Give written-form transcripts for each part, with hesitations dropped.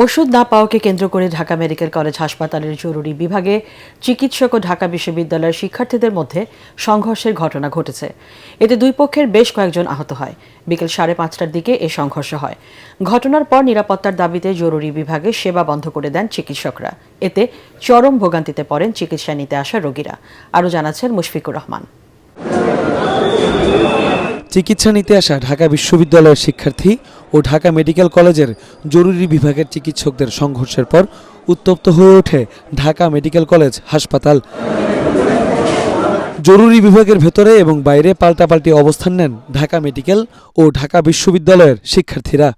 ওষুধ না পাওয়াকে কেন্দ্র করে ঢাকা মেডিকেল কলেজ হাসপাতালের জরুরি বিভাগে চিকিৎসক ও ঢাকা বিশ্ববিদ্যালয়ের শিক্ষার্থীদের মধ্যে সংঘর্ষের ঘটনা ঘটেছে। এতে দুই পক্ষের বেশ কয়েকজন আহত হয়। বিকেল 5:30টার দিকে এ সংঘর্ষ হয়। ঘটনার পর নিরাপত্তার দাবিতে জরুরি বিভাগে সেবা বন্ধ করে দেন চিকিৎসকরা। এতে চরম ভোগান্তিতে পড়েন চিকিৎসা নিতে আসা রোগীরা। আরও জানাচ্ছেন মুশফিকুর রহমান। চিকিৎসা নিতে আসা ঢাকা বিশ্ববিদ্যালয়ের শিক্ষার্থী ও ঢাকা মেডিকেল কলেজের জরুরি বিভাগের চিকিৎসকদের সংঘর্ষের পর উত্তপ্ত হয়ে ওঠে ঢাকা মেডিকেল কলেজ হাসপাতাল। জরুরি বিভাগের ভেতরে এবং বাইরে পাল্টাপাল্টি অবস্থান নেন ঢাকা মেডিকেল ও ঢাকা বিশ্ববিদ্যালয়ের শিক্ষার্থীরা।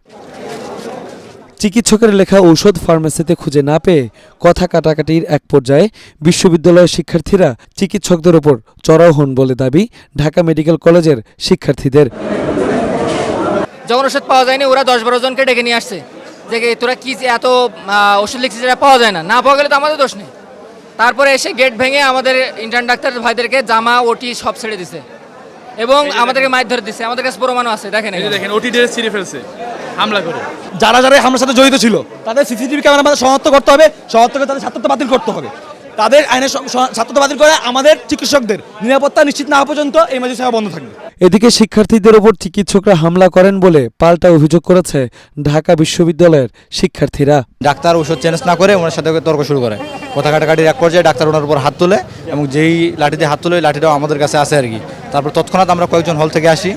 চিকিৎসকের লেখা ঔষধ ফার্মেসিতে খুঁজে না পেয়ে কথা কাটাকাটির এক পর্যায়ে বিশ্ববিদ্যালয়ের শিক্ষার্থীরা চিকিৎসকদের ওপর চড়াও হন বলে দাবি ঢাকা মেডিকেল কলেজের শিক্ষার্থীদের। যখন ওষুধ পাওয়া যায়নি ওরা 10-12 জনকে ডেকে নিয়ে আসছে যে তোরা কি এত ওষুধ লিখছিস যেটা পাওয়া যায় না পাওয়া গেলে তো আমাদের দোষ নেই। তারপরে এসে গেট ভেঙে আমাদের ইন্টার্ন ডাক্তার ভাইদেরকে জামা ওটি সব ছেড়ে দিছে এবং আমাদেরকে মাইর ধরে দিচ্ছে। আমাদের কাছে প্রমাণও আছে, দেখেন ওটি ড্রেস ছিঁড়ে ফেলছে হামলা করে। যারা হামলার সাথে জড়িত ছিল তাদের সিসিটিভি ক্যামেরা আমাদের শনাক্ত করতে হবে, শনাক্ত করে তাদের ছাত্রত্ব বাতিল করতে হবে। তাদের আইনের ছাত্রত্ব বাতিল করে আমাদের চিকিৎসকদের নিরাপত্তা নিশ্চিত না হওয়া পর্যন্ত এই মেডিকেল সেবা বন্ধ থাকবে। এদিকে শিক্ষার্থীদের ওপর চিকিৎসকরা হামলা করেন বলে পাল্টা অভিযোগ করেছে ঢাকা বিশ্ববিদ্যালয়ের শিক্ষার্থীরা। ডাক্তার ওষুধ চেঞ্জ না করে ওনার সাথে তর্ক শুরু করে, কথা কাটাকাটির এক পর্যায়ে ডাক্তার ওনার উপর হাত তোলে এবং যেই লাঠিতে হাত তোলে লাঠিটাও আমাদের কাছে আসে আর কি। তারপর তৎক্ষণাৎ আমরা কয়েকজন হল থেকে আসি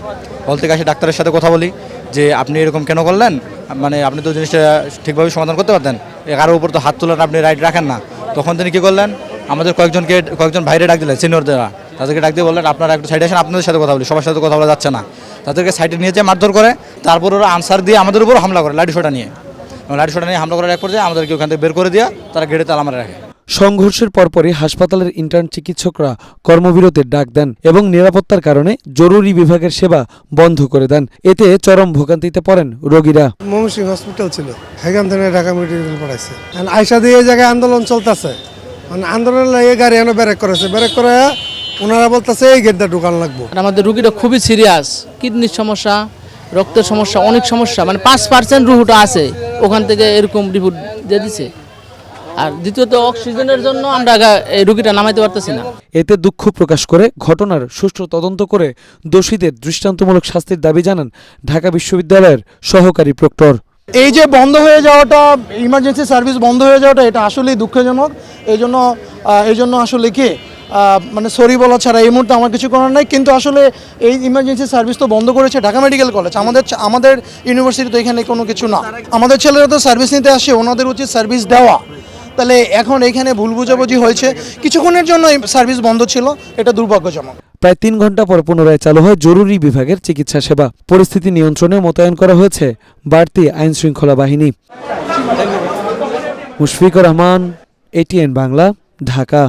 ডাক্তারের সাথে কথা বলি যে আপনি এরকম কেন করলেন, মানে আপনি তো জিনিসটা ঠিকভাবে সমাধান করতে পারতেন, কারোর উপর তো হাত তোলেন, আপনি রাইট রাখেন না। তখন তিনি কী করলেন, আমাদের কয়েকজন ভাইরে ডাক দিলেন, সিনিয়ররা, তাদেরকে ডাক দিয়ে বললেন আপনারা একটু সাইডে আসেন, আপনাদের সাথে কথা বলি। সবার সাথে কথা বলা যাচ্ছে না, তাদেরকে সাইডে নিয়ে যেয়ে মারধর করে। তারপর ওরা আনসার দিয়ে আমাদের উপর হামলা করে লাঠিসোঁটা নিয়ে হামলা করার এক পর্যায়ে আমাদেরকে ওখান থেকে বের করে দিয়ে তারা গেটে তালা মারে রাখে। সংঘর্ষের পরপরই হাসপাতালের ইন্টার্ন চিকিৎসকরা কর্মবিরতির ডাক দেন এবং নিরাপত্তার কারণে জরুরি বিভাগের সেবা বন্ধ করে দেন। এতে চরম ভোগান্তিতে পড়েন রোগীরা। ময়মনসিংহ হসপিটাল ছিল, সেখান থেকে ঢাকা মেডিকেল পড়াইছে। আয়সা দিয়ে এই জায়গায় আন্দোলন চলতেছে, মানে আন্দোলন লাগে গাড়ি এনে ব্রেক করেছে, ব্রেক করে ওনারা বলতেছে এই গেটটা ঢুকান লাগবো। আমাদের রোগীটা খুবই সিরিয়াস, কিডনির সমস্যা, রক্তের সমস্যা, অনেক সমস্যা, মানে 5% রুহুটা আছে, ওখান থেকে এরকম রিপোর্ট দিয়ে দিছে। আর দ্বিতীয়ত অক্সিজেনের জন্য আমরা এই রোগীটা নামাইতে পারতেছি না। এতে দুঃখ প্রকাশ করে ঘটনার সুষ্ঠু তদন্ত করে দোষীদের দৃষ্টান্তমূলক শাস্তির দাবি জানান ঢাকা বিশ্ববিদ্যালয়ের সহকারী প্রক্টর। এই যে বন্ধ হয়ে যাওয়াটা, ইমার্জেন্সি সার্ভিস বন্ধ হয়ে যাওয়াটা, এটা আসলেই দুঃখজনক। এই জন্য আসলে কি মানে সরি বলা ছাড়া এই মুহূর্তে আমার কিছু করার নাই। কিন্তু আসলে এই ইমার্জেন্সি সার্ভিস তো বন্ধ করেছে ঢাকা মেডিকেল কলেজ, আমাদের ইউনিভার্সিটি তো এখানে কোনো কিছু না। আমাদের ছেলেরা তো সার্ভিস নিতে আসে, ওনাদের উচিত সার্ভিস দেওয়া। তাহলে এখন এখানে ভুল বুঝাবুঝি হয়েছে, কিছুক্ষণের জন্য সার্ভিস বন্ধ ছিল, এটা দুর্ভাগ্যজনক। প্রায় 3 ঘন্টা পর পুনরায় চালু হয় জরুরি বিভাগের চিকিৎসা সেবা। পরিস্থিতি নিয়ন্ত্রণে মোতায়েন করা হয়েছে বাড়তি আইন শৃঙ্খলা বাহিনী। মুশফিকুর রহমান, ATN বাংলা, ঢাকা।